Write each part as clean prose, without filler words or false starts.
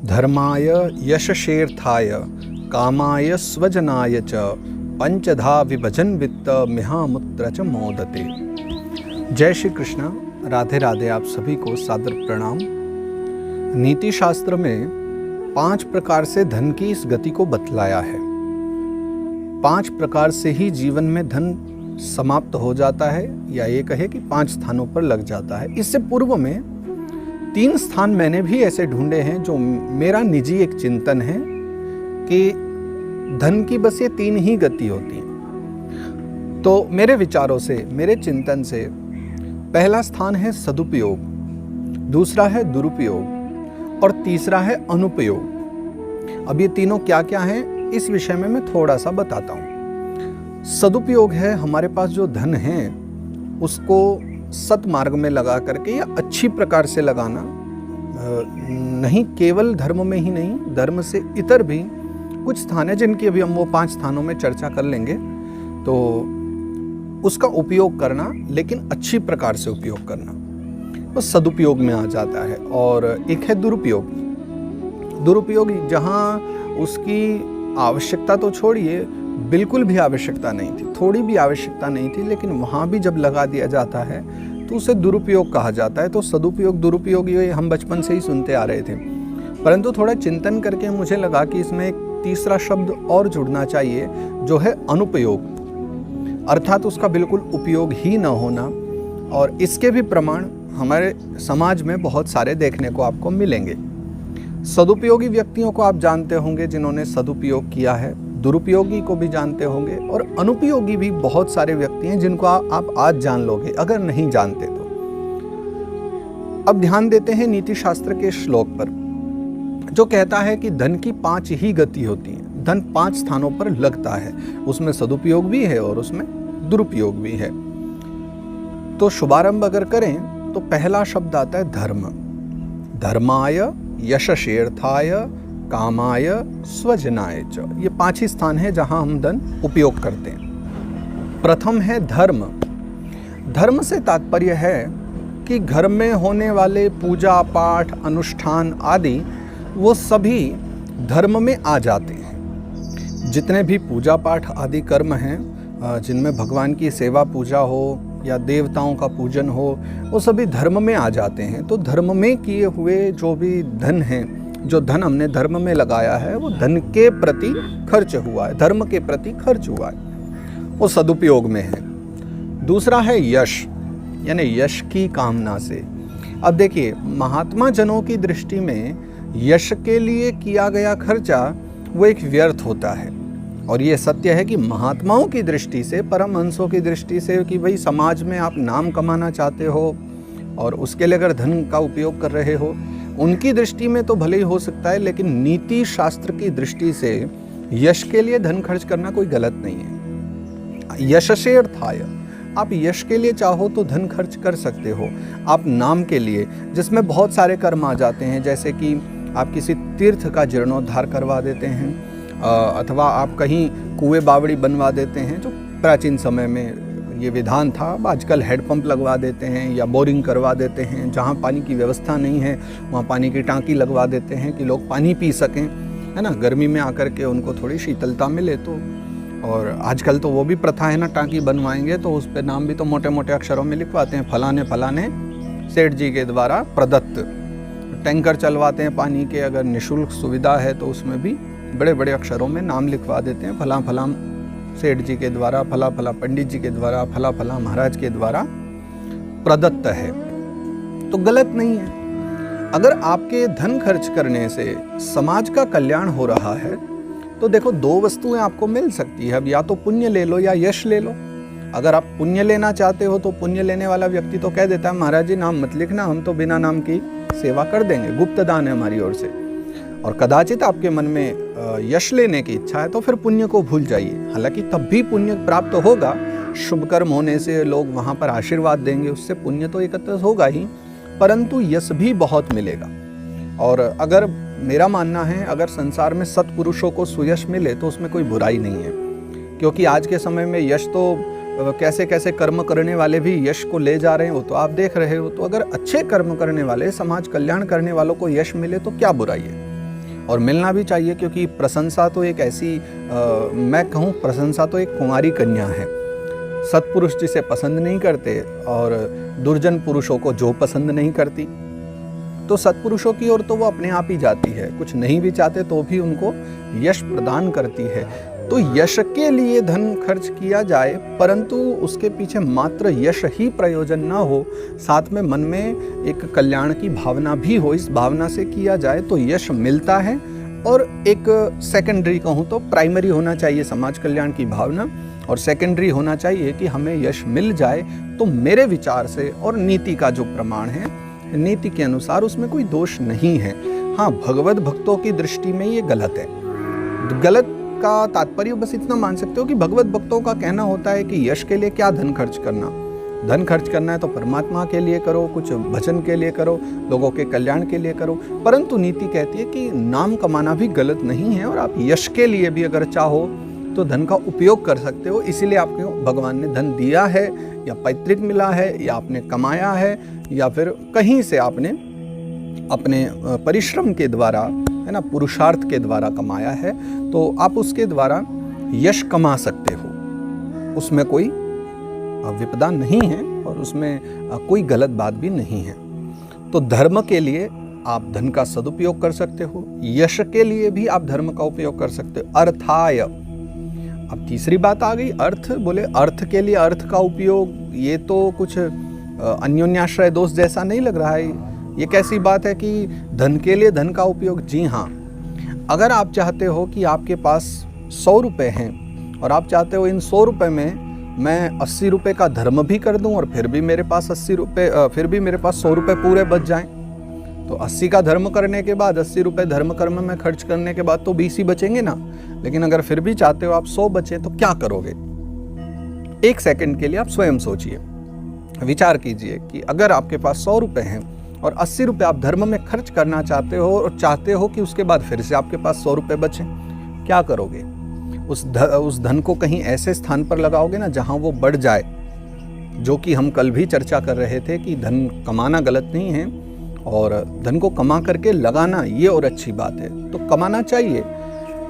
धर्माय यशशेर्थाय कामाय स्वजनाय च पंचधा विभजन वित्त मिहामुत्र च मोदते। जय श्री कृष्ण, राधे राधे। आप सभी को सादर प्रणाम। नीति शास्त्र में 5 प्रकार से धन की इस गति को बतलाया है। 5 प्रकार से ही जीवन में धन समाप्त हो जाता है, या ये कहे कि 5 स्थानों पर लग जाता है। इससे पूर्व में 3 स्थान मैंने भी ऐसे ढूंढे हैं जो मेरा निजी एक चिंतन है कि धन की बस ये 3 ही गति होती है। तो मेरे विचारों से, मेरे चिंतन से पहला स्थान है सदुपयोग, दूसरा है दुरुपयोग और तीसरा है अनुपयोग। अब ये तीनों क्या क्या हैं, इस विषय में मैं थोड़ा सा बताता हूँ। सदुपयोग है हमारे पास जो धन है उसको सतमार्ग में लगा करके या अच्छी प्रकार से लगाना, नहीं केवल धर्म में ही नहीं, धर्म से इतर भी कुछ स्थान है जिनकी अभी हम वो 5 स्थानों में चर्चा कर लेंगे। तो उसका उपयोग करना, लेकिन अच्छी प्रकार से उपयोग करना, वो सदुपयोग में आ जाता है। और एक है दुरुपयोग। दुरुपयोग जहाँ उसकी आवश्यकता तो छोड़िए, बिल्कुल भी आवश्यकता नहीं थी, थोड़ी भी आवश्यकता नहीं थी, लेकिन वहाँ भी जब लगा दिया जाता है तो उसे दुरुपयोग कहा जाता है। तो सदुपयोग दुरुपयोग ये हम बचपन से ही सुनते आ रहे थे, परंतु थोड़ा चिंतन करके मुझे लगा कि इसमें एक तीसरा शब्द और जुड़ना चाहिए जो है अनुपयोग, अर्थात उसका बिल्कुल उपयोग ही न होना। और इसके भी प्रमाण हमारे समाज में बहुत सारे देखने को आपको मिलेंगे। सदुपयोगी व्यक्तियों को आप जानते होंगे जिन्होंने सदुपयोग किया है, दुरुपयोगी को भी जानते होंगे, और अनुपयोगी भी बहुत सारे व्यक्ति हैं जिनको आप आज जान लोगे अगर नहीं जानते तो। अब ध्यान देते हैं नीति शास्त्र के श्लोक पर, जो कहता है कि धन की 5 ही गति होती है। धन 5 स्थानों पर लगता है, उसमें सदुपयोग भी है और उसमें दुरुपयोग भी है। तो शुभारंभ अगर करें तो पहला शब्द आता है धर्म। धर्माय यशशेर्थाय कामाय स्वजनाय च। ये 5 ही स्थान है जहां हम धन उपयोग करते हैं। प्रथम है धर्म। धर्म से तात्पर्य है कि घर में होने वाले पूजा पाठ अनुष्ठान आदि वो सभी धर्म में आ जाते हैं। जितने भी पूजा पाठ आदि कर्म हैं जिनमें भगवान की सेवा पूजा हो या देवताओं का पूजन हो, वो सभी धर्म में आ जाते हैं। तो धर्म में किए हुए जो भी धन हैं, जो धन हमने धर्म में लगाया है, वो धन के प्रति खर्च हुआ है, धर्म के प्रति खर्च हुआ है, वो सदुपयोग में है। दूसरा है यश, यानी यश की कामना से। अब देखिए, महात्मा जनों की दृष्टि में यश के लिए किया गया खर्चा वो एक व्यर्थ होता है। और ये सत्य है कि महात्माओं की दृष्टि से, परमहंसों की दृष्टि से, कि भाई समाज में आप नाम कमाना चाहते हो और उसके लिए अगर धन का उपयोग कर रहे हो, उनकी दृष्टि में तो भले ही हो सकता है, लेकिन नीति शास्त्र की दृष्टि से यश के लिए धन खर्च करना कोई गलत नहीं है। यशशेर्थाय, आप यश के लिए चाहो तो धन खर्च कर सकते हो। आप नाम के लिए, जिसमें बहुत सारे कर्म आ जाते हैं, जैसे कि आप किसी तीर्थ का जीर्णोद्धार करवा देते हैं, अथवा आप कहीं कुएं बावड़ी बनवा देते हैं, जो प्राचीन समय में ये विधान था। अब आजकल हेडपंप लगवा देते हैं या बोरिंग करवा देते हैं। जहाँ पानी की व्यवस्था नहीं है वहाँ पानी की टांकी लगवा देते हैं कि लोग पानी पी सकें, है ना, गर्मी में आकर के उनको थोड़ी शीतलता मिले। तो और आजकल तो वो भी प्रथा है ना, टांकी बनवाएंगे तो उस पर नाम भी तो मोटे मोटे अक्षरों में लिखवाते हैं, फलाने फलाने सेठ जी के द्वारा प्रदत्त। टैंकर चलवाते हैं पानी के, अगर निःशुल्क सुविधा है तो उसमें भी बड़े बड़े अक्षरों में नाम लिखवा देते हैं, फला फला सेठ जी के द्वारा, फला फला पंडित जी के द्वारा, फला फला महाराज के द्वारा प्रदत्त है। तो गलत नहीं है। अगर आपके धन खर्च करने से समाज का कल्याण हो रहा है तो देखो, 2 वस्तुएं आपको मिल सकती है। अब या तो पुण्य ले लो या यश ले लो। अगर आप पुण्य लेना चाहते हो तो पुण्य लेने वाला व्यक्ति तो कह देता है, महाराज जी नाम मत लिखना, हम तो बिना नाम की सेवा कर देंगे, गुप्त दान है हमारी ओर से। और कदाचित आपके मन में यश लेने की इच्छा है तो फिर पुण्य को भूल जाइए। हालांकि तब भी पुण्य प्राप्त होगा, शुभ कर्म होने से लोग वहाँ पर आशीर्वाद देंगे, उससे पुण्य तो एकत्र होगा ही, परंतु यश भी बहुत मिलेगा। और अगर मेरा मानना है, अगर संसार में सत्पुरुषों को सुयश मिले तो उसमें कोई बुराई नहीं है, क्योंकि आज के समय में यश तो कैसे कैसे कर्म करने वाले भी यश को ले जा रहे हैं, वो तो आप देख रहे हो। तो अगर अच्छे कर्म करने वाले, समाज कल्याण करने वालों को यश मिले तो क्या बुराई है। और मिलना भी चाहिए, क्योंकि प्रशंसा तो एक ऐसी मैं कहूँ प्रशंसा तो एक कुंवारी कन्या है। सत्पुरुष जिसे पसंद नहीं करते और दुर्जन पुरुषों को जो पसंद नहीं करती, तो सत्पुरुषों की ओर तो वो अपने आप ही जाती है, कुछ नहीं भी चाहते तो भी उनको यश प्रदान करती है। तो यश के लिए धन खर्च किया जाए, परंतु उसके पीछे मात्र यश ही प्रयोजन ना हो, साथ में मन में एक कल्याण की भावना भी हो, इस भावना से किया जाए तो यश मिलता है। और एक सेकेंडरी कहूँ तो प्राइमरी होना चाहिए समाज कल्याण की भावना, और सेकेंडरी होना चाहिए कि हमें यश मिल जाए। तो मेरे विचार से और नीति का जो प्रमाण है, नीति के अनुसार उसमें कोई दोष नहीं है। हाँ, भगवत भक्तों की दृष्टि में ये गलत है। गलत का तात्पर्य बस इतना मान सकते हो कि भगवत भक्तों का कहना होता है कि यश के लिए क्या धन खर्च करना, धन खर्च करना है तो परमात्मा के लिए करो, कुछ भजन के लिए करो, लोगों के कल्याण के लिए करो। परंतु नीति कहती है कि नाम कमाना भी गलत नहीं है, और आप यश के लिए भी अगर चाहो तो धन का उपयोग कर सकते हो। इसीलिए आपको भगवान ने धन दिया है, या पैतृक मिला है, या आपने कमाया है, या फिर कहीं से आपने अपने परिश्रम के द्वारा, है ना, पुरुषार्थ के द्वारा कमाया है, तो आप उसके द्वारा यश कमा सकते हो। उसमें कोई विपदा नहीं है और उसमें कोई गलत बात भी नहीं है। तो धर्म के लिए आप धन का सदुपयोग कर सकते हो, यश के लिए भी आप धर्म का उपयोग कर सकते हो। अर्थाय, अब तीसरी बात आ गई, अर्थ। बोले अर्थ के लिए अर्थ का उपयोग, ये तो कुछ अन्योन्याश्रय दोष जैसा नहीं लग रहा है। ये कैसी बात है कि धन के लिए धन का उपयोग? जी हाँ, अगर आप चाहते हो कि आपके पास 100 रुपये हैं और आप चाहते हो इन 100 रुपये में मैं 80 रुपये का धर्म भी कर दूं और फिर भी मेरे पास 100 रुपये पूरे बच जाएं, तो 80 का धर्म करने के बाद 80 रुपये धर्म कर्म में खर्च करने के बाद तो 20 ही बचेंगे ना। लेकिन अगर फिर भी चाहते हो आप 100 बचे, तो क्या करोगे? एक सेकंड के लिए आप स्वयं सोचिए, विचार कीजिए कि अगर आपके पास 100 रुपये हैं और 80 रुपये आप धर्म में खर्च करना चाहते हो, और चाहते हो कि उसके बाद फिर से आपके पास 100 रुपये बचे, क्या करोगे? उस धन को कहीं ऐसे स्थान पर लगाओगे ना जहां वो बढ़ जाए, जो कि हम कल भी चर्चा कर रहे थे कि धन कमाना गलत नहीं है, और धन को कमा करके लगाना ये और अच्छी बात है। तो कमाना चाहिए।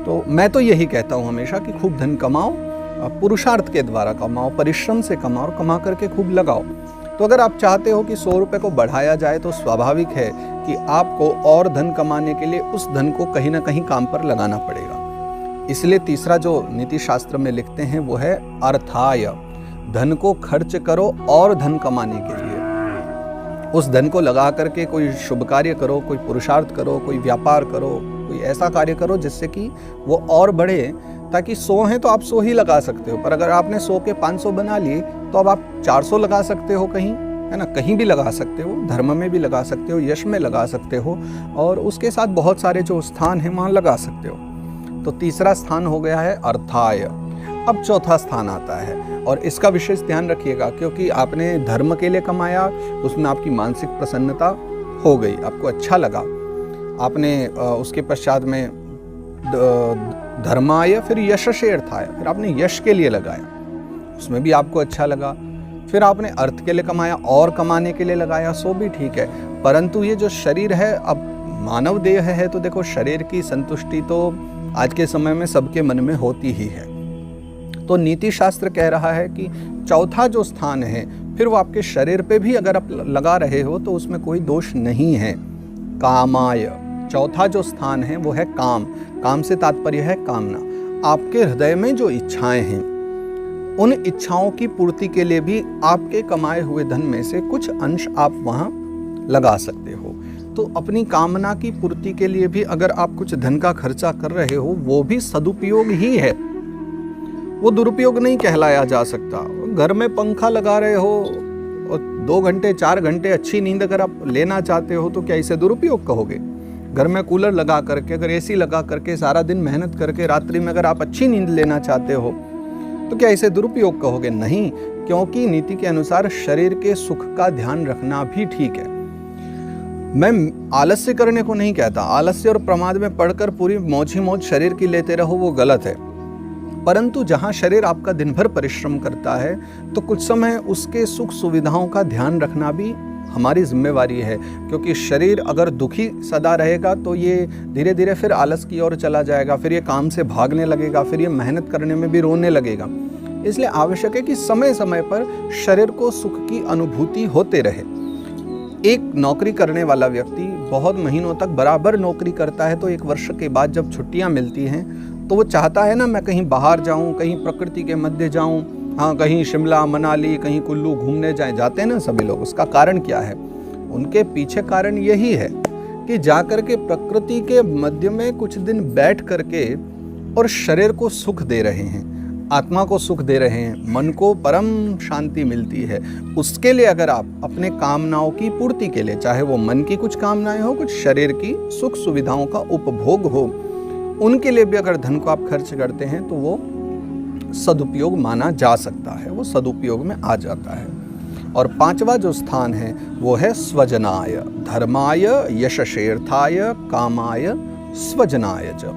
तो मैं तो यही कहता हूँ हमेशा कि खूब धन कमाओ, पुरुषार्थ के द्वारा कमाओ, परिश्रम से कमाओ, और कमा करके खूब लगाओ। तो अगर आप चाहते हो कि 100 रुपये को बढ़ाया जाए, तो स्वाभाविक है कि आपको और धन कमाने के लिए उस धन को कहीं ना कहीं काम पर लगाना पड़ेगा। इसलिए तीसरा जो नीति शास्त्र में लिखते हैं वो है अर्थाय, धन को खर्च करो और धन कमाने के लिए। उस धन को लगा करके कोई शुभ कार्य करो, कोई पुरुषार्थ करो, कोई व्यापार करो, कोई ऐसा कार्य करो जिससे कि वो और बढ़े, ताकि 100 हैं तो आप 100 ही लगा सकते हो। पर अगर आपने 100 के 500 बना लिए तो अब आप 400 लगा सकते हो कहीं, है ना, कहीं भी लगा सकते हो, धर्म में भी लगा सकते हो, यश में लगा सकते हो, और उसके साथ बहुत सारे जो स्थान हैं वहाँ लगा सकते हो। तो तीसरा स्थान हो गया है अर्थाय। अब चौथा स्थान आता है, और इसका विशेष ध्यान रखिएगा, क्योंकि आपने धर्म के लिए कमाया, उसमें आपकी मानसिक प्रसन्नता हो गई, आपको अच्छा लगा, आपने उसके पश्चात में धर्माय, फिर यशसे अर्थाय, फिर आपने यश के लिए लगाया, उसमें भी आपको अच्छा लगा। फिर आपने अर्थ के लिए कमाया और कमाने के लिए लगाया, सो भी ठीक है। परंतु ये जो शरीर है, अब मानव देह है, तो देखो शरीर की संतुष्टि तो आज के समय में सबके मन में होती ही है। तो नीति शास्त्र कह रहा है कि चौथा जो स्थान है, फिर वो आपके शरीर पे भी अगर आप लगा रहे हो तो उसमें कोई दोष नहीं है। कामाय, चौथा जो स्थान है वो है काम। काम से तात्पर्य है कामना। आपके हृदय में जो इच्छाएं हैं, उन इच्छाओं की पूर्ति के लिए भी आपके कमाए हुए धन में से कुछ अंश आप वहाँ लगा सकते हो। तो अपनी कामना की पूर्ति के लिए भी अगर आप कुछ धन का खर्चा कर रहे हो, वो भी सदुपयोग ही है, वो दुरुपयोग नहीं कहलाया जा सकता। घर में पंखा लगा रहे हो और 2 घंटे 4 घंटे अच्छी नींद अगर आप लेना चाहते हो, तो क्या इसे दुरुपयोग कहोगे? घर में कूलर लगा करके, अगर एसी लगा करके, सारा दिन मेहनत करके रात्रि में अगर आप अच्छी नींद लेना चाहते हो, तो क्या इसे दुरुपयोग कहोगे? नहीं, क्योंकि नीति के अनुसार शरीर के सुख का ध्यान रखना भी ठीक है। मैं आलस्य करने को नहीं कहता, आलस्य और प्रमाद में पड़कर पूरी मौज ही मौज शरीर की लेते रहो, वो गलत है। परंतु जहाँ शरीर आपका दिन भर परिश्रम करता है, तो कुछ समय उसके सुख सुविधाओं का ध्यान रखना भी हमारी जिम्मेवारी है, क्योंकि शरीर अगर दुखी सदा रहेगा तो ये धीरे धीरे फिर आलस की ओर चला जाएगा, फिर ये काम से भागने लगेगा, फिर ये मेहनत करने में भी रोने लगेगा। इसलिए आवश्यक है कि समय समय पर शरीर को सुख की अनुभूति होते रहे। एक नौकरी करने वाला व्यक्ति बहुत महीनों तक बराबर नौकरी करता है, तो एक वर्ष के बाद जब छुट्टियां मिलती हैं तो वो चाहता है ना, मैं कहीं बाहर जाऊं, कहीं प्रकृति के मध्य जाऊं, हाँ कहीं शिमला मनाली कहीं कुल्लू घूमने जाते हैं ना सभी लोग। उसका कारण क्या है? उनके पीछे कारण यही है कि जाकर के प्रकृति के मध्य में कुछ दिन बैठ करके और शरीर को सुख दे रहे हैं, आत्मा को सुख दे रहे हैं, मन को परम शांति मिलती है। उसके लिए अगर आप अपने कामनाओं की पूर्ति के लिए, चाहे वो मन की कुछ कामनाएं हो, कुछ शरीर की सुख सुविधाओं का उपभोग हो, उनके लिए भी अगर धन को आप खर्च करते हैं तो वो सदुपयोग माना जा सकता है, वो सदुपयोग में आ जाता है। और पांचवा जो स्थान है वो है स्वजनाय, धर्माय, यशशेर्थाय, कामाय, स्वजनाय च।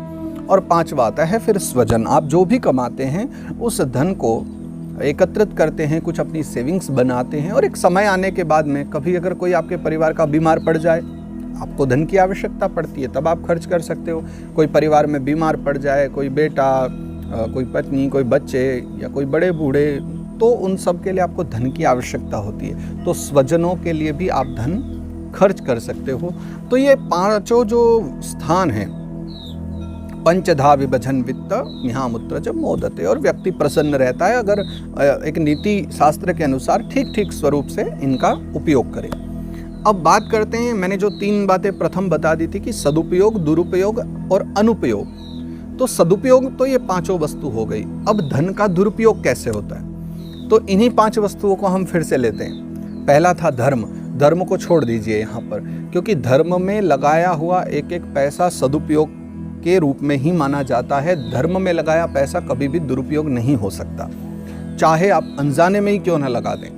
और पांचवा आता है फिर स्वजन। आप जो भी कमाते हैं उस धन को एकत्रित करते हैं, कुछ अपनी सेविंग्स बनाते हैं, और एक समय आने के बाद में कभी अगर कोई आपके परिवार का बीमार पड़ जाए, आपको धन की आवश्यकता पड़ती है, तब आप खर्च कर सकते हो। कोई परिवार में बीमार पड़ जाए, कोई बेटा, कोई पत्नी, कोई बच्चे या कोई बड़े बूढ़े, तो उन सब के लिए आपको धन की आवश्यकता होती है, तो स्वजनों के लिए भी आप धन खर्च कर सकते हो। तो ये पांचों जो स्थान हैं, पंचधा विभजन वित्त मिहामुत्र च मोदते, और व्यक्ति प्रसन्न रहता है अगर एक नीति शास्त्र के अनुसार ठीक ठीक स्वरूप से इनका उपयोग करे। अब बात करते हैं, मैंने जो 3 बातें प्रथम बता दी थी कि सदुपयोग, दुरुपयोग और अनुपयोग। तो सदुपयोग तो ये 5 वस्तु हो गई। अब धन का दुरुपयोग कैसे होता है, तो इन्हीं 5 वस्तुओं को हम फिर से लेते हैं। पहला था धर्म। धर्म को छोड़ दीजिए यहाँ पर, क्योंकि धर्म में लगाया हुआ एक एक पैसा सदुपयोग के रूप में ही माना जाता है। धर्म में लगाया पैसा कभी भी दुरुपयोग नहीं हो सकता, चाहे आप अनजाने में ही क्यों ना लगा दें,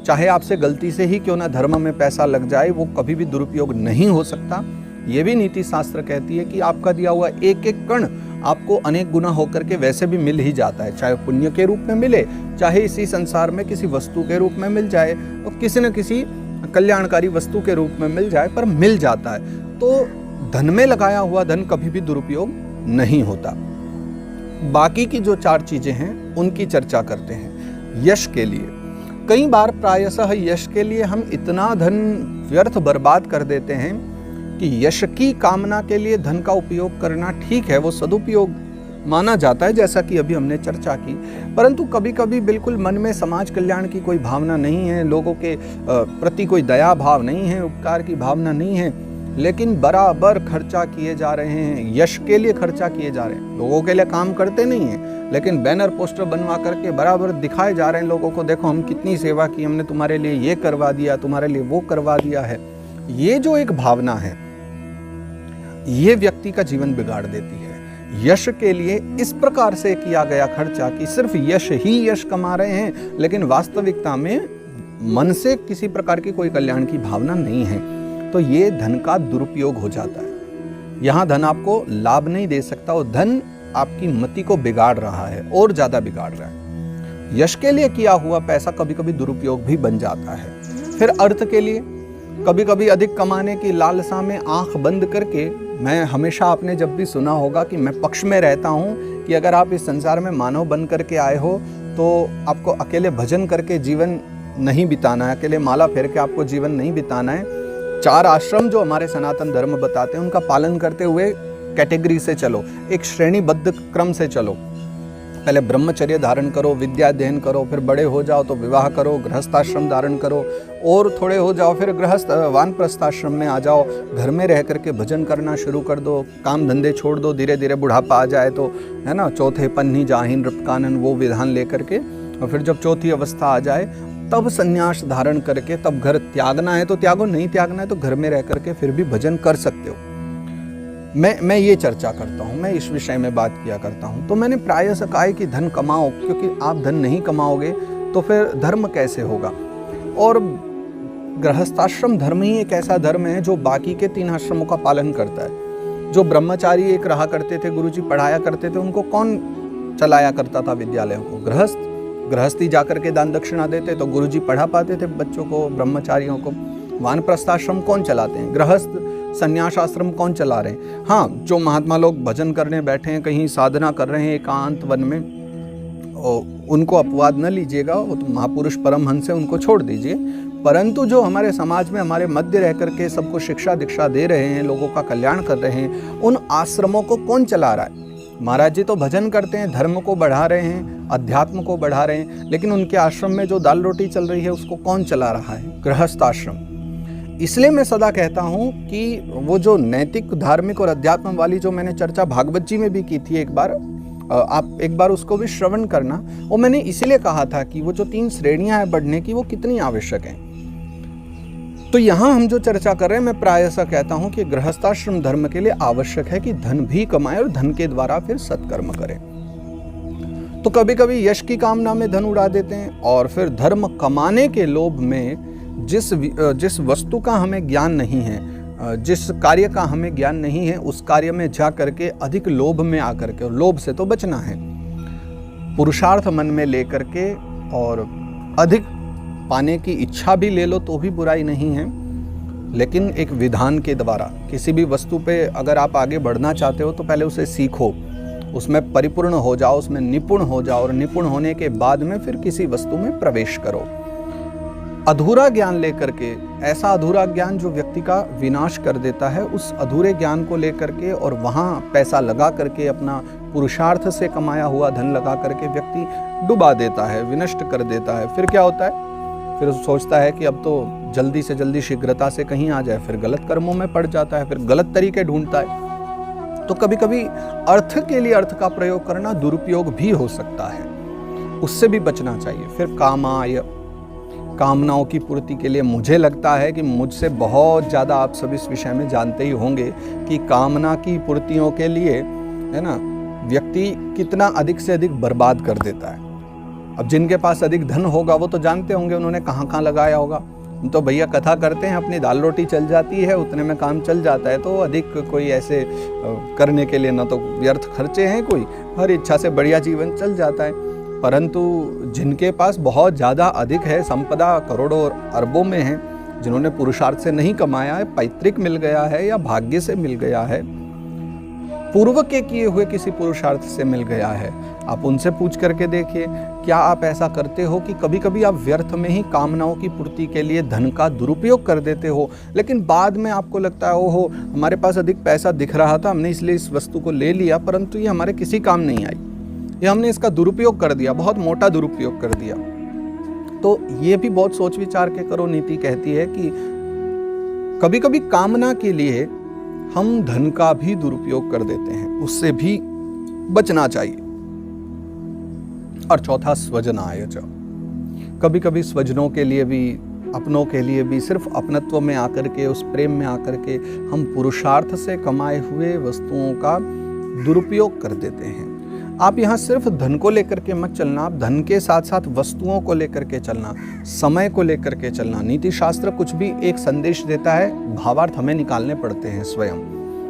चाहे आपसे गलती से ही क्यों ना धर्म में पैसा लग जाए, वो कभी भी दुरुपयोग नहीं हो सकता। ये भी नीति शास्त्र कहती है कि आपका दिया हुआ एक एक कण आपको अनेक गुना होकर के वैसे भी मिल ही जाता है, चाहे पुण्य के रूप में मिले, चाहे इसी संसार में किसी वस्तु के रूप में मिल जाए, और किसी न किसी कल्याणकारी वस्तु के रूप में मिल जाए, पर मिल जाता है। तो धन में लगाया हुआ धन कभी भी दुरुपयोग नहीं होता। बाकी की जो 4 चीजें हैं उनकी चर्चा करते हैं। यश के लिए, कई बार प्रायशः यश के लिए हम इतना धन व्यर्थ बर्बाद कर देते हैं कि यश की कामना के लिए धन का उपयोग करना ठीक है, वो सदुपयोग माना जाता है, जैसा कि अभी हमने चर्चा की। परंतु कभी कभी बिल्कुल मन में समाज कल्याण की कोई भावना नहीं है, लोगों के प्रति कोई दया भाव नहीं है, उपकार की भावना नहीं है, लेकिन बराबर खर्चा किए जा रहे हैं, यश के लिए खर्चा किए जा रहे हैं। लोगों के लिए काम करते नहीं हैं, लेकिन बैनर पोस्टर बनवा करके बराबर दिखाए जा रहे हैं लोगों को, देखो हम कितनी सेवा की, हमने तुम्हारे लिए ये करवा दिया, तुम्हारे लिए वो करवा दिया है। ये जो एक भावना है, ये व्यक्ति का जीवन बिगाड़ देती है। यश के लिए इस प्रकार से किया गया खर्चा कि सिर्फ यश ही यश कमा रहे हैं, लेकिन वास्तविकता में मन से किसी प्रकार की कोई कल्याण की भावना नहीं है, तो ये धन का दुरुपयोग हो जाता है। यहाँ धन आपको लाभ नहीं दे सकता, और धन आपकी मति को बिगाड़ रहा है और ज्यादा बिगाड़ रहा है। यश के लिए किया हुआ पैसा कभी कभी दुरुपयोग भी बन जाता है। फिर अर्थ के लिए, कभी कभी अधिक कमाने की लालसा में आंख बंद करके, मैं हमेशा आपने जब भी सुना होगा कि मैं पक्ष में रहता हूँ कि अगर आप इस संसार में मानव बन करके आए हो तो आपको अकेले भजन करके जीवन नहीं बिताना है, अकेले माला फेर के आपको जीवन नहीं बिताना है। 4 आश्रम जो हमारे सनातन धर्म बताते हैं उनका पालन करते हुए कैटेगरी से चलो, एक श्रेणीबद्ध क्रम से चलो। पहले ब्रह्मचर्य धारण करो, विद्या अध्ययन करो, फिर बड़े हो जाओ तो विवाह करो, गृहस्थाश्रम धारण करो, और थोड़े हो जाओ फिर गृहस्थ वानप्रस्थाश्रम में आ जाओ, घर में रह करके भजन करना शुरू कर दो, काम धंधे छोड़ दो, धीरे धीरे बुढ़ापा आ जाए तो, है ना, चौथे पन्नी जाहिन रपकानन वो विधान लेकर के, और फिर जब चौथी अवस्था आ जाए तब संन्यास धारण करके, तब घर त्यागना है तो त्यागो, नहीं त्यागना है तो घर में रह करके फिर भी भजन कर सकते हो। मैं ये चर्चा करता हूँ, मैं इस विषय में बात किया करता हूँ। तो मैंने प्रायः कहा है कि धन कमाओ, क्योंकि आप धन नहीं कमाओगे तो फिर धर्म कैसे होगा। और गृहस्थाश्रम धर्म ही एक ऐसा धर्म है जो बाकी के 3 आश्रमों का पालन करता है। जो ब्रह्मचारी एक रहा करते थे, गुरुजी पढ़ाया करते थे, उनको कौन चलाया करता था विद्यालयों को? गृहस्थी जाकर के दान दक्षिणा देते तो गुरुजी पढ़ा पाते थे बच्चों को, ब्रह्मचारियों को। वानप्रस्थाश्रम कौन चलाते हैं? गृहस्थ संन्यास आश्रम कौन चला रहे हैं? हाँ, जो महात्मा लोग भजन करने बैठे हैं, कहीं साधना कर रहे हैं एकांत वन में, उनको अपवाद न लीजिएगा, वो तो महापुरुष परमहंस हैं, उनको छोड़ दीजिए। परंतु जो हमारे समाज में हमारे मध्य रह करके सबको शिक्षा दीक्षा दे रहे हैं, लोगों का कल्याण कर रहे हैं, उन आश्रमों को कौन चला रहा है? महाराज जी तो भजन करते हैं, धर्म को बढ़ा रहे हैं, अध्यात्म को बढ़ा रहे हैं, लेकिन उनके आश्रम में जो दाल रोटी चल रही है उसको कौन चला रहा है? गृहस्थ आश्रम। इसलिए मैं सदा कहता हूँ कि वो जो नैतिक, धार्मिक और अध्यात्म वाली जो मैंने चर्चा भागवत जी में भी की थी एक बार, आप एक बार उसको भी श्रवण करना। वो मैंने इसीलिए कहा था कि वो जो 3 श्रेणियां हैं बढ़ने की, वो कितनी आवश्यक हैं। तो यहाँ हम जो चर्चा कर रहे हैं, मैं प्रायः कहता हूँ कि गृहस्थाश्रम धर्म के लिए आवश्यक है कि धन भी कमाए और धन के द्वारा फिर सत्कर्म करें। तो कभी कभी यश की कामना में धन उड़ा देते हैं और फिर धर्म कमाने के लोभ में जिस वस्तु का हमें ज्ञान नहीं है, जिस कार्य का हमें ज्ञान नहीं है, उस कार्य में जा करके अधिक लोभ में आकर के, और लोभ से तो बचना है, पुरुषार्थ मन में लेकर के और अधिक पाने की इच्छा भी ले लो तो भी बुराई नहीं है, लेकिन एक विधान के द्वारा। किसी भी वस्तु पे अगर आप आगे बढ़ना चाहते हो तो पहले उसे सीखो, उसमें परिपूर्ण हो जाओ, उसमें निपुण हो जाओ, और निपुण होने के बाद में फिर किसी वस्तु में प्रवेश करो। अधूरा ज्ञान लेकर के, ऐसा अधूरा ज्ञान जो व्यक्ति का विनाश कर देता है, उस अधूरे ज्ञान को लेकर के और वहाँ पैसा लगा करके, अपना पुरुषार्थ से कमाया हुआ धन लगा करके व्यक्ति डुबा देता है, विनष्ट कर देता है। फिर क्या होता है? फिर सोचता है कि अब तो जल्दी से जल्दी शीघ्रता से कहीं आ जाए, फिर गलत कर्मों में पड़ जाता है, फिर गलत तरीके ढूंढता है। तो कभी कभी अर्थ के लिए अर्थ का प्रयोग करना दुरुपयोग भी हो सकता है, उससे भी बचना चाहिए। फिर कामाय, कामनाओं की पूर्ति के लिए, मुझे लगता है कि मुझसे बहुत ज़्यादा आप सब इस विषय में जानते ही होंगे कि कामना की पूर्तियों के लिए, है ना, व्यक्ति कितना अधिक से अधिक बर्बाद कर देता है। अब जिनके पास अधिक धन होगा वो तो जानते होंगे उन्होंने कहाँ कहाँ लगाया होगा। तो भैया कथा करते हैं, अपनी दाल रोटी चल जाती है, उतने में काम चल जाता है। तो अधिक कोई ऐसे करने के लिए ना तो व्यर्थ खर्चे हैं, कोई हर इच्छा से बढ़िया जीवन चल जाता है। परंतु जिनके पास बहुत ज़्यादा अधिक है, संपदा करोड़ों और अरबों में है, जिन्होंने पुरुषार्थ से नहीं कमाया है, पैतृक मिल गया है या भाग्य से मिल गया है, पूर्व के किए हुए किसी पुरुषार्थ से मिल गया है, आप उनसे पूछ करके देखिए, क्या आप ऐसा करते हो कि कभी कभी आप व्यर्थ में ही कामनाओं की पूर्ति के लिए धन का दुरुपयोग कर देते हो, लेकिन बाद में आपको लगता है ओहो हमारे पास अधिक पैसा दिख रहा था, हमने इसलिए इस वस्तु को ले लिया, परंतु ये हमारे किसी काम नहीं आई, ये हमने इसका दुरुपयोग कर दिया, बहुत मोटा दुरुपयोग कर दिया। तो ये भी बहुत सोच विचार के करो। नीति कहती है कि कभी कभी कामना के लिए हम धन का भी दुरुपयोग कर देते हैं, उससे भी बचना चाहिए। और चौथा, स्वजनाय च, कभी कभी स्वजनों के लिए भी, अपनों के लिए भी, सिर्फ अपनत्व में आकर के, उस प्रेम में आकर के हम पुरुषार्थ से कमाए हुए वस्तुओं का दुरुपयोग कर देते हैं। आप यहाँ सिर्फ धन को लेकर के मत चलना, आप धन के साथ साथ वस्तुओं को लेकर के चलना, समय को लेकर के चलना। नीति शास्त्र कुछ भी एक संदेश देता है, भावार्थ हमें निकालने पड़ते हैं स्वयं।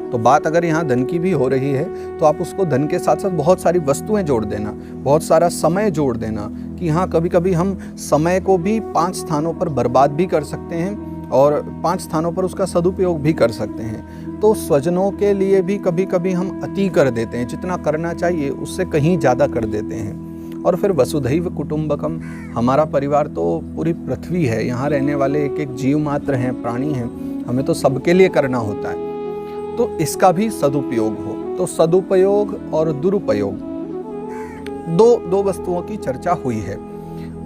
तो बात अगर यहाँ धन की भी हो रही है तो आप उसको धन के साथ साथ बहुत सारी वस्तुएं जोड़ देना, बहुत सारा समय जोड़ देना, कि हाँ कभी कभी हम समय को भी 5 स्थानों पर बर्बाद भी कर सकते हैं और 5 स्थानों पर उसका सदुपयोग भी कर सकते हैं। तो स्वजनों के लिए भी कभी कभी हम अति कर देते हैं, जितना करना चाहिए उससे कहीं ज़्यादा कर देते हैं। और फिर वसुधैव कुटुंबकम, हमारा परिवार तो पूरी पृथ्वी है, यहाँ रहने वाले एक एक जीव मात्र हैं, प्राणी हैं, हमें तो सबके लिए करना होता है, तो इसका भी सदुपयोग हो। तो सदुपयोग और दुरुपयोग, दो वस्तुओं की चर्चा हुई है।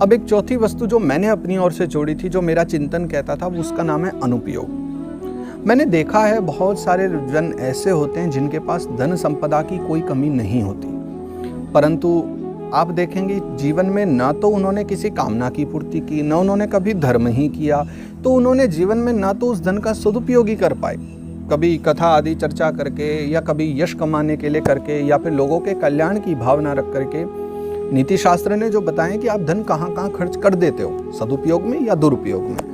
अब एक चौथी वस्तु जो मैंने अपनी ओर से जोड़ी थी, जो मेरा चिंतन कहता था, उसका नाम है अनुपयोग। मैंने देखा है बहुत सारे जन ऐसे होते हैं जिनके पास धन संपदा की कोई कमी नहीं होती, परंतु आप देखेंगे जीवन में ना तो उन्होंने किसी कामना की पूर्ति की, ना उन्होंने कभी धर्म ही किया, तो उन्होंने जीवन में ना तो उस धन का सदुपयोग ही कर पाए, कभी कथा आदि चर्चा करके या कभी यश कमाने के लिए करके या फिर लोगों के कल्याण की भावना रख करके। नीति शास्त्र ने जो बताया कि आप धन कहाँ कहाँ खर्च कर देते हो, सदुपयोग में या दुरुपयोग में,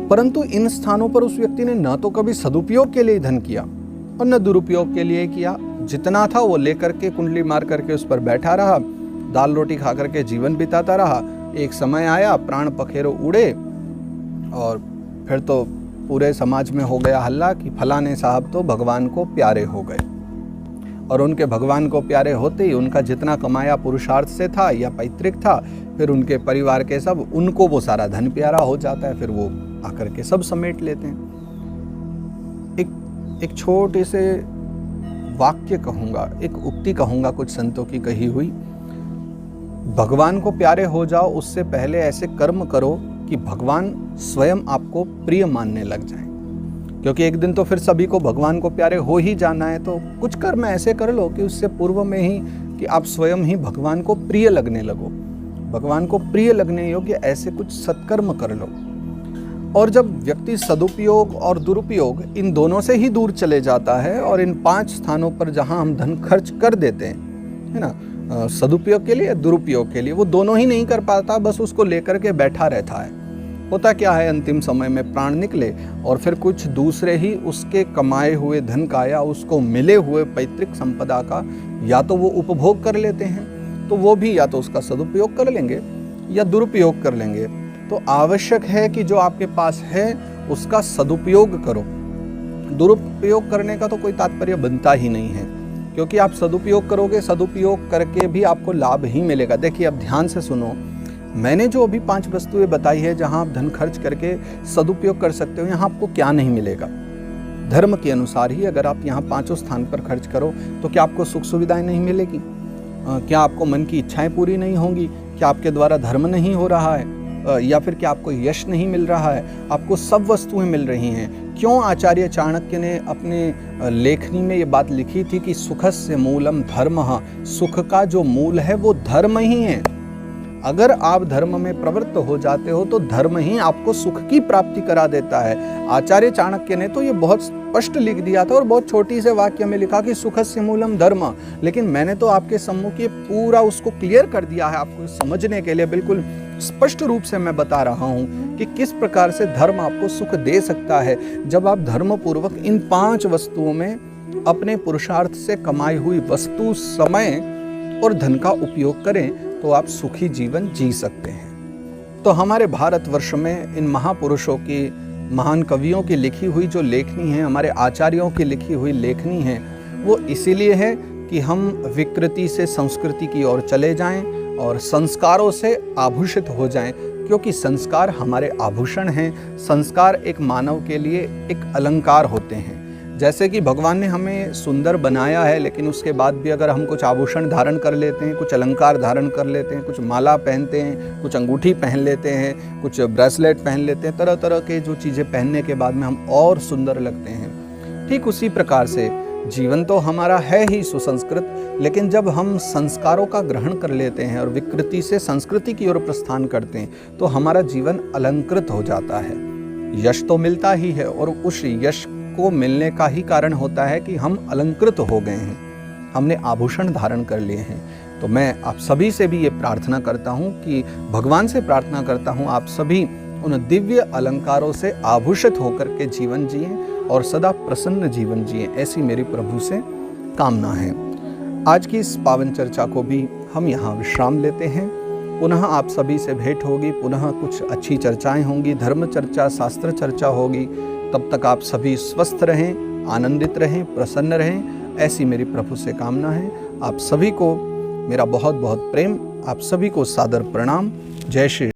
परंतु इन स्थानों पर उस व्यक्ति ने ना तो कभी सदुपयोग के लिए धन किया और न दुरुपयोग के लिए किया। जितना था वो लेकर के कुंडली मार करके उस पर बैठा रहा, दाल रोटी खा करके जीवन बिताता रहा। एक समय आया, प्राण पखेरु उड़े और फिर तो पूरे समाज में हो गया हल्ला कि फलाने साहब तो भगवान को प्यारे हो गए। और उनके भगवान को प्यारे होते ही उनका जितना कमाया पुरुषार्थ से था या पैतृक था, फिर उनके परिवार के सब, उनको वो सारा धन प्यारा हो जाता है, फिर वो आकर के सब समेट लेते हैं। एक छोटे से वाक्य कहूँगा, एक उक्ति कहूँगा कुछ संतों की कही हुई, भगवान को प्यारे हो जाओ उससे पहले ऐसे कर्म करो कि भगवान स्वयं आपको प्रिय मानने लग जाए। क्योंकि एक दिन तो फिर सभी को भगवान को प्यारे हो ही जाना है, तो कुछ कर्म ऐसे कर लो कि उससे पूर्व में ही कि आप स्वयं ही भगवान को प्रिय लगने लगो। भगवान को प्रिय लगने योग्य ऐसे कुछ सत्कर्म कर लो। और जब व्यक्ति सदुपयोग और दुरुपयोग इन दोनों से ही दूर चले जाता है, और इन 5 स्थानों पर जहां हम धन खर्च कर देते हैं, है ना, सदुपयोग के लिए, दुरुपयोग के लिए, वो दोनों ही नहीं कर पाता, बस उसको लेकर के बैठा रहता है। होता क्या है, अंतिम समय में प्राण निकले और फिर कुछ दूसरे ही उसके कमाए हुए धन का या उसको मिले हुए पैतृक संपदा का या तो वो उपभोग कर लेते हैं, तो वो भी या तो उसका सदुपयोग कर लेंगे या दुरुपयोग कर लेंगे। तो आवश्यक है कि जो आपके पास है उसका सदुपयोग करो। दुरुपयोग करने का तो कोई तात्पर्य बनता ही नहीं है, क्योंकि आप सदुपयोग करोगे, सदुपयोग करके भी आपको लाभ ही मिलेगा। देखिए, अब ध्यान से सुनो, मैंने जो अभी 5 वस्तुएं बताई है जहां आप धन खर्च करके सदुपयोग कर सकते हो, यहाँ आपको क्या नहीं मिलेगा। धर्म के अनुसार ही अगर आप यहाँ 5 स्थान पर खर्च करो तो क्या आपको सुख सुविधाएं नहीं मिलेगी? क्या आपको मन की इच्छाएं पूरी नहीं होंगी? क्या आपके द्वारा धर्म नहीं हो रहा है? या फिर क्या आपको यश नहीं मिल रहा है? आपको सब वस्तुएं मिल रही हैं। क्यों आचार्य चाणक्य ने अपने लेखनी में ये बात लिखी थी कि सुखस्य मूलम धर्मः, सुख का जो मूल है वो धर्म ही है। अगर आप धर्म में प्रवृत्त हो जाते हो तो धर्म ही आपको सुख की प्राप्ति करा देता है। आचार्य चाणक्य ने तो ये बहुत स्पष्ट लिख दिया था और बहुत छोटी से वाक्य में लिखा कि सुखस्य मूलम धर्म, लेकिन मैंने तो आपके सम्मुख ये पूरा उसको क्लियर कर दिया है आपको समझने के लिए। बिल्कुल स्पष्ट रूप से मैं बता रहा हूँ कि किस प्रकार से धर्म आपको सुख दे सकता है। जब आप धर्म पूर्वक इन 5 वस्तुओं में अपने पुरुषार्थ से कमाई हुई वस्तु, समय और धन का उपयोग करें तो आप सुखी जीवन जी सकते हैं। तो हमारे भारतवर्ष में इन महापुरुषों की, महान कवियों की लिखी हुई जो लेखनी है, हमारे आचार्यों की लिखी हुई लेखनी है, वो इसीलिए है कि हम विकृति से संस्कृति की ओर चले जाएं और संस्कारों से आभूषित हो जाएं, क्योंकि संस्कार हमारे आभूषण हैं। संस्कार एक मानव के लिए एक अलंकार होते हैं। जैसे कि भगवान ने हमें सुंदर बनाया है, लेकिन उसके बाद भी अगर हम कुछ आभूषण धारण कर लेते हैं, कुछ अलंकार धारण कर लेते हैं, कुछ माला पहनते हैं, कुछ अंगूठी पहन लेते हैं, कुछ ब्रेसलेट पहन लेते हैं, तरह तरह के जो चीज़ें पहनने के बाद में हम और सुंदर लगते हैं। ठीक उसी प्रकार से जीवन तो हमारा है ही सुसंस्कृत, लेकिन जब हम संस्कारों का ग्रहण कर लेते हैं और विकृति से संस्कृति की ओर प्रस्थान करते हैं तो हमारा जीवन अलंकृत हो जाता है। यश तो मिलता ही है, और उस यश को मिलने का ही कारण होता है कि हम अलंकृत हो गए हैं, हमने आभूषण धारण कर लिए हैं। तो मैं आप सभी से भी ये प्रार्थना करता हूँ कि भगवान से प्रार्थना करता हूँ आप सभी उन दिव्य अलंकारों से आभूषित होकर के जीवन जिएं और सदा प्रसन्न जीवन जिएं, ऐसी मेरी प्रभु से कामना है। आज की इस पावन चर्चा को भी हम यहाँ विश्राम लेते हैं। पुनः आप सभी से भेंट होगी, पुनः कुछ अच्छी चर्चाएं होंगी, धर्म चर्चा, शास्त्र चर्चा होगी। तब तक आप सभी स्वस्थ रहें, आनंदित रहें, प्रसन्न रहें, ऐसी मेरी प्रभु से कामना है। आप सभी को मेरा बहुत बहुत प्रेम, आप सभी को सादर प्रणाम। जय श्री